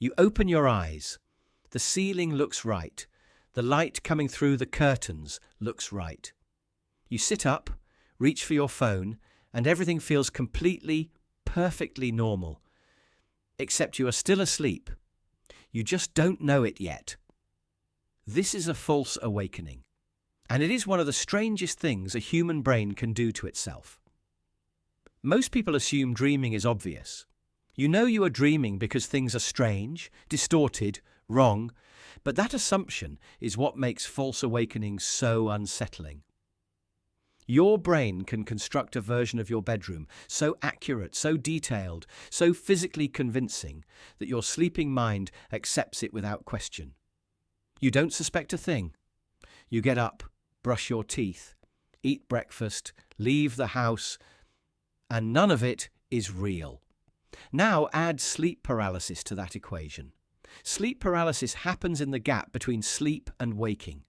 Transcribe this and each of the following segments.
You open your eyes. The ceiling looks right. The light coming through the curtains looks right. You sit up, reach for your phone, and everything feels completely, perfectly normal. Except you are still asleep. You just don't know it yet. This is a false awakening, and it is one of the strangest things a human brain can do to itself. Most people assume dreaming is obvious. You know you are dreaming because things are strange, distorted, wrong, but that assumption is what makes false awakenings so unsettling. Your brain can construct a version of your bedroom so accurate, so detailed, so physically convincing that your sleeping mind accepts it without question. You don't suspect a thing. You get up, brush your teeth, eat breakfast, leave the house, and none of it is real. Now add sleep paralysis to that equation. Sleep paralysis happens in the gap between sleep and waking.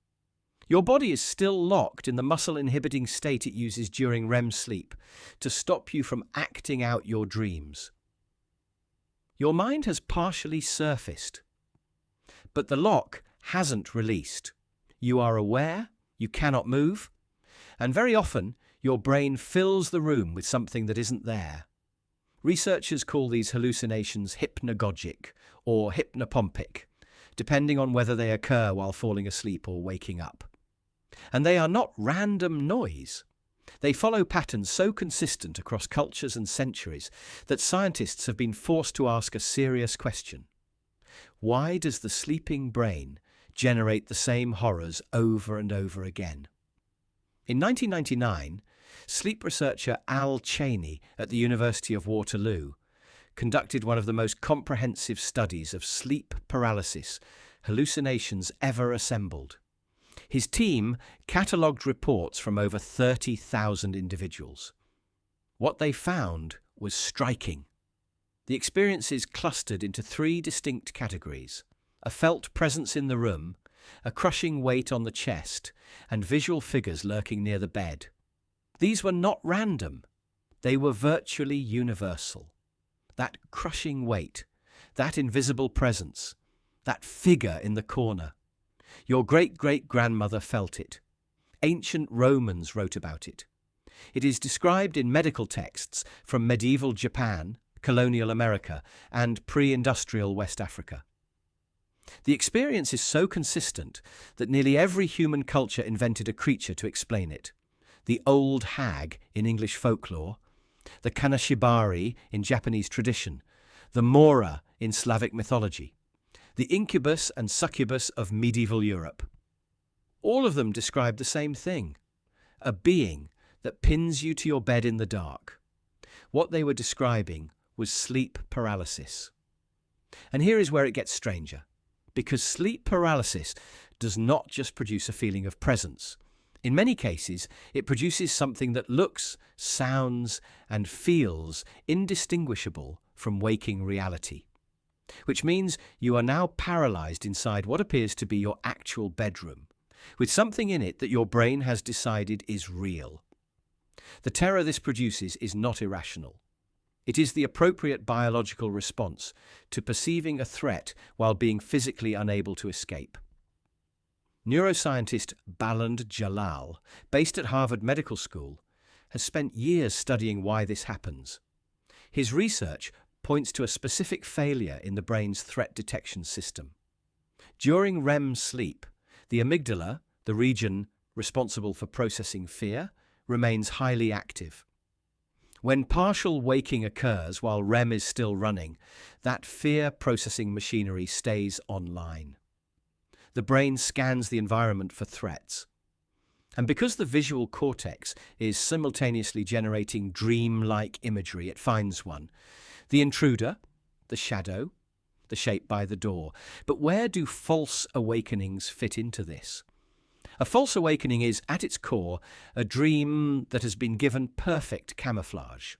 Your body is still locked in the muscle-inhibiting state it uses during REM sleep to stop you from acting out your dreams. Your mind has partially surfaced, but the lock hasn't released. You are aware, you cannot move, and very often your brain fills the room with something that isn't there. Researchers call these hallucinations hypnagogic or hypnopompic, depending on whether they occur while falling asleep or waking up. And they are not random noise. They follow patterns so consistent across cultures and centuries that scientists have been forced to ask a serious question. Why does the sleeping brain generate the same horrors over and over again? In 1999, sleep researcher Al Cheney at the University of Waterloo conducted one of the most comprehensive studies of sleep paralysis hallucinations ever assembled. His team catalogued reports from over 30,000 individuals. What they found was striking. The experiences clustered into three distinct categories: a felt presence in the room, a crushing weight on the chest, and visual figures lurking near the bed. These were not random. They were virtually universal. That crushing weight, that invisible presence, that figure in the corner. Your great-great-grandmother felt it. Ancient Romans wrote about it. It is described in medical texts from medieval Japan, colonial America, and pre-industrial West Africa. The experience is so consistent that nearly every human culture invented a creature to explain it. The old hag in English folklore, the kanashibari in Japanese tradition, the mora in Slavic mythology, the incubus and succubus of medieval Europe. All of them describe the same thing: a being that pins you to your bed in the dark. What they were describing was sleep paralysis. And here is where it gets stranger, because sleep paralysis does not just produce a feeling of presence. In many cases, it produces something that looks, sounds, and feels indistinguishable from waking reality, which means you are now paralyzed inside what appears to be your actual bedroom, with something in it that your brain has decided is real. The terror this produces is not irrational. It is the appropriate biological response to perceiving a threat while being physically unable to escape. Neuroscientist Baland Jalal, based at Harvard Medical School, has spent years studying why this happens. His research points to a specific failure in the brain's threat detection system. During REM sleep, the amygdala, the region responsible for processing fear, remains highly active. When partial waking occurs while REM is still running, that fear-processing machinery stays online. The brain scans the environment for threats. And because the visual cortex is simultaneously generating dream-like imagery, it finds one: the intruder, the shadow, the shape by the door. But where do false awakenings fit into this? A false awakening is, at its core, a dream that has been given perfect camouflage.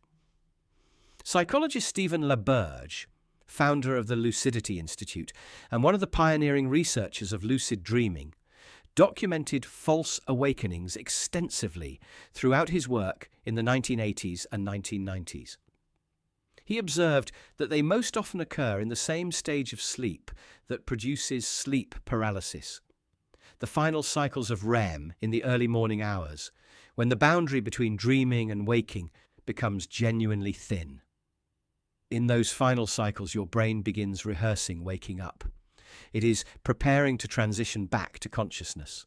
Psychologist Stephen LaBerge, founder of the Lucidity Institute and one of the pioneering researchers of lucid dreaming, documented false awakenings extensively throughout his work in the 1980s and 1990s. He observed that they most often occur in the same stage of sleep that produces sleep paralysis, the final cycles of REM in the early morning hours, when the boundary between dreaming and waking becomes genuinely thin. In those final cycles, your brain begins rehearsing waking up. It is preparing to transition back to consciousness.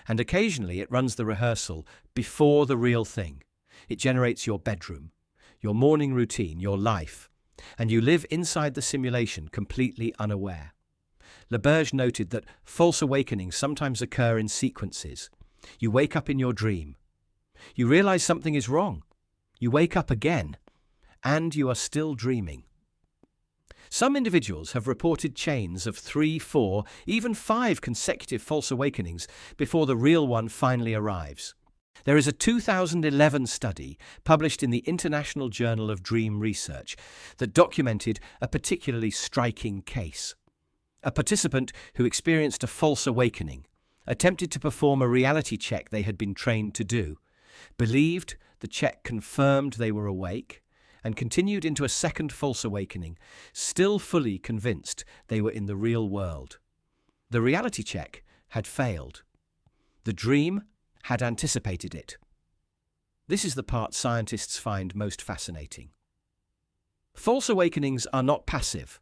And occasionally it runs the rehearsal before the real thing. It generates your bedroom, your morning routine, your life, and you live inside the simulation completely unaware. LaBerge noted that false awakenings sometimes occur in sequences. You wake up in your dream. You realize something is wrong. You wake up again, and you are still dreaming. Some individuals have reported chains of 3, 4, even 5 consecutive false awakenings before the real one finally arrives. There is a 2011 study published in the International Journal of Dream Research that documented a particularly striking case. A participant who experienced a false awakening attempted to perform a reality check they had been trained to do, believed the check confirmed they were awake, and continued into a second false awakening, still fully convinced they were in the real world. The reality check had failed. The dream had anticipated it. This is the part scientists find most fascinating. False awakenings are not passive.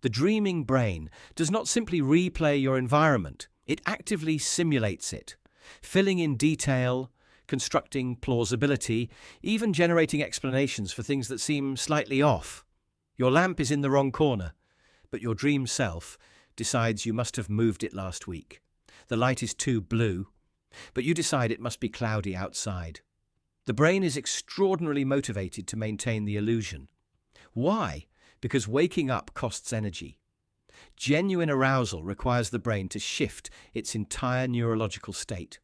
The dreaming brain does not simply replay your environment, it actively simulates it, filling in detail, constructing plausibility, even generating explanations for things that seem slightly off. Your lamp is in the wrong corner, but your dream self decides you must have moved it last week. The light is too blue, but you decide it must be cloudy outside. The brain is extraordinarily motivated to maintain the illusion. Why? Because waking up costs energy. Genuine arousal requires the brain to shift its entire neurological state,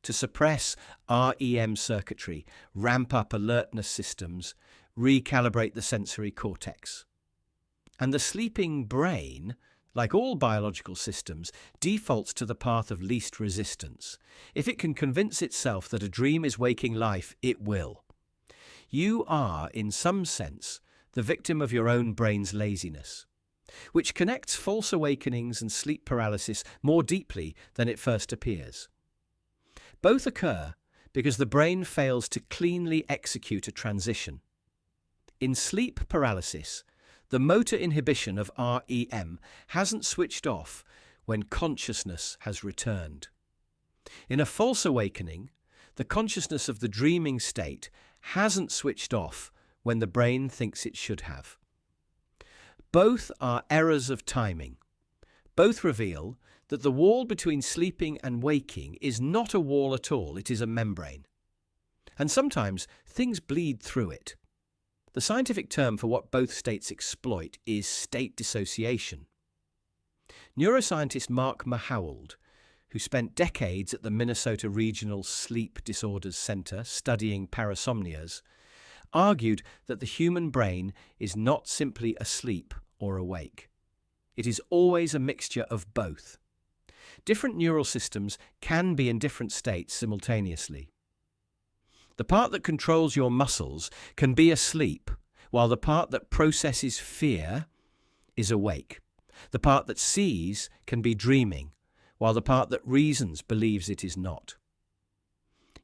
to suppress REM circuitry, ramp up alertness systems, recalibrate the sensory cortex. And the sleeping brain, like all biological systems, defaults to the path of least resistance. If it can convince itself that a dream is waking life, it will. You are, in some sense, the victim of your own brain's laziness, which connects false awakenings and sleep paralysis more deeply than it first appears. Both occur because the brain fails to cleanly execute a transition. In sleep paralysis, the motor inhibition of REM hasn't switched off when consciousness has returned. In a false awakening, the consciousness of the dreaming state hasn't switched off when the brain thinks it should have. Both are errors of timing. Both reveal that the wall between sleeping and waking is not a wall at all, it is a membrane. And sometimes things bleed through it. The scientific term for what both states exploit is state dissociation. Neuroscientist Mark Mahowald, who spent decades at the Minnesota Regional Sleep Disorders Center studying parasomnias, argued that the human brain is not simply asleep or awake. It is always a mixture of both. Different neural systems can be in different states simultaneously. The part that controls your muscles can be asleep, while the part that processes fear is awake. The part that sees can be dreaming, while the part that reasons believes it is not.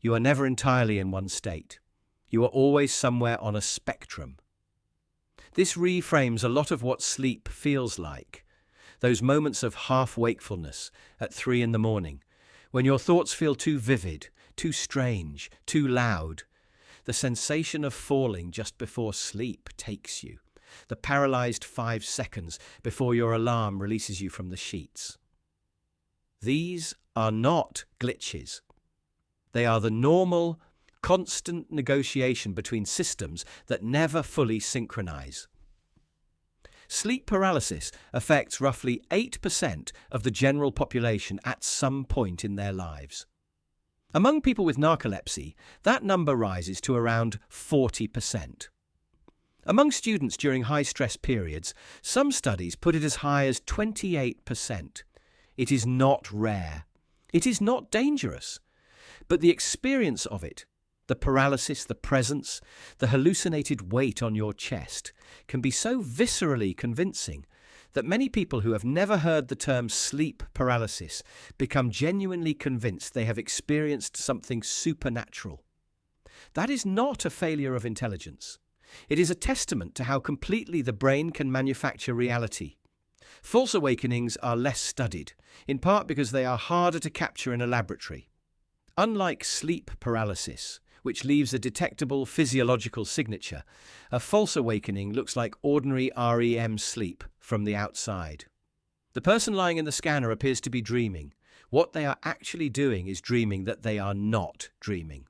You are never entirely in one state. You are always somewhere on a spectrum. This reframes a lot of what sleep feels like. Those moments of half-wakefulness at 3 a.m, when your thoughts feel too vivid, too strange, too loud. The sensation of falling just before sleep takes you. The paralyzed 5 seconds before your alarm releases you from the sheets. These are not glitches. They are the normal, constant negotiation between systems that never fully synchronize. Sleep paralysis affects roughly 8% of the general population at some point in their lives. Among people with narcolepsy, that number rises to around 40%. Among students during high-stress periods, some studies put it as high as 28%. It is not rare. It is not dangerous. But the experience of it, the paralysis, the presence, the hallucinated weight on your chest can be so viscerally convincing that many people who have never heard the term sleep paralysis become genuinely convinced they have experienced something supernatural. That is not a failure of intelligence. It is a testament to how completely the brain can manufacture reality. False awakenings are less studied, in part because they are harder to capture in a laboratory. Unlike sleep paralysis, which leaves a detectable physiological signature, a false awakening looks like ordinary REM sleep from the outside. The person lying in the scanner appears to be dreaming. What they are actually doing is dreaming that they are not dreaming.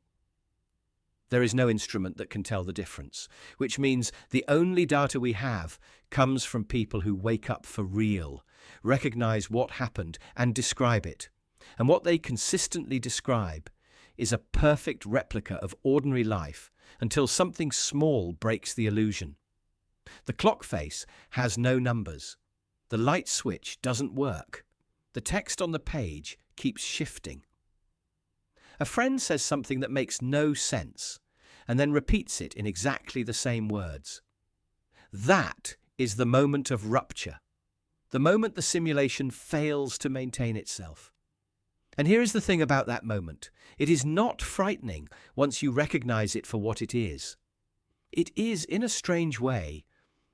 There is no instrument that can tell the difference, which means the only data we have comes from people who wake up for real, recognize what happened, and describe it. And what they consistently describe is a perfect replica of ordinary life until something small breaks the illusion. The clock face has no numbers. The light switch doesn't work. The text on the page keeps shifting. A friend says something that makes no sense and then repeats it in exactly the same words. That is the moment of rupture, the moment the simulation fails to maintain itself. And here is the thing about that moment. It is not frightening once you recognize it for what it is. It is, in a strange way,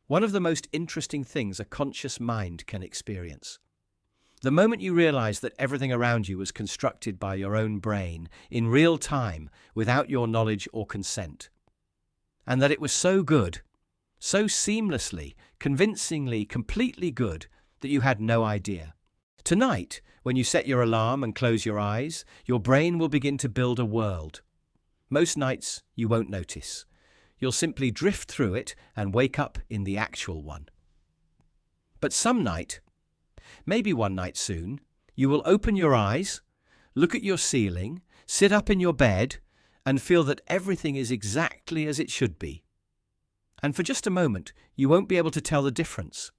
one of the most interesting things a conscious mind can experience. The moment you realize that everything around you was constructed by your own brain in real time without your knowledge or consent. And that it was so good, so seamlessly, convincingly, completely good that you had no idea. Tonight, when you set your alarm and close your eyes, your brain will begin to build a world. Most nights, you won't notice. You'll simply drift through it and wake up in the actual one. But some night, maybe one night soon, you will open your eyes, look at your ceiling, sit up in your bed, and feel that everything is exactly as it should be. And for just a moment, you won't be able to tell the difference.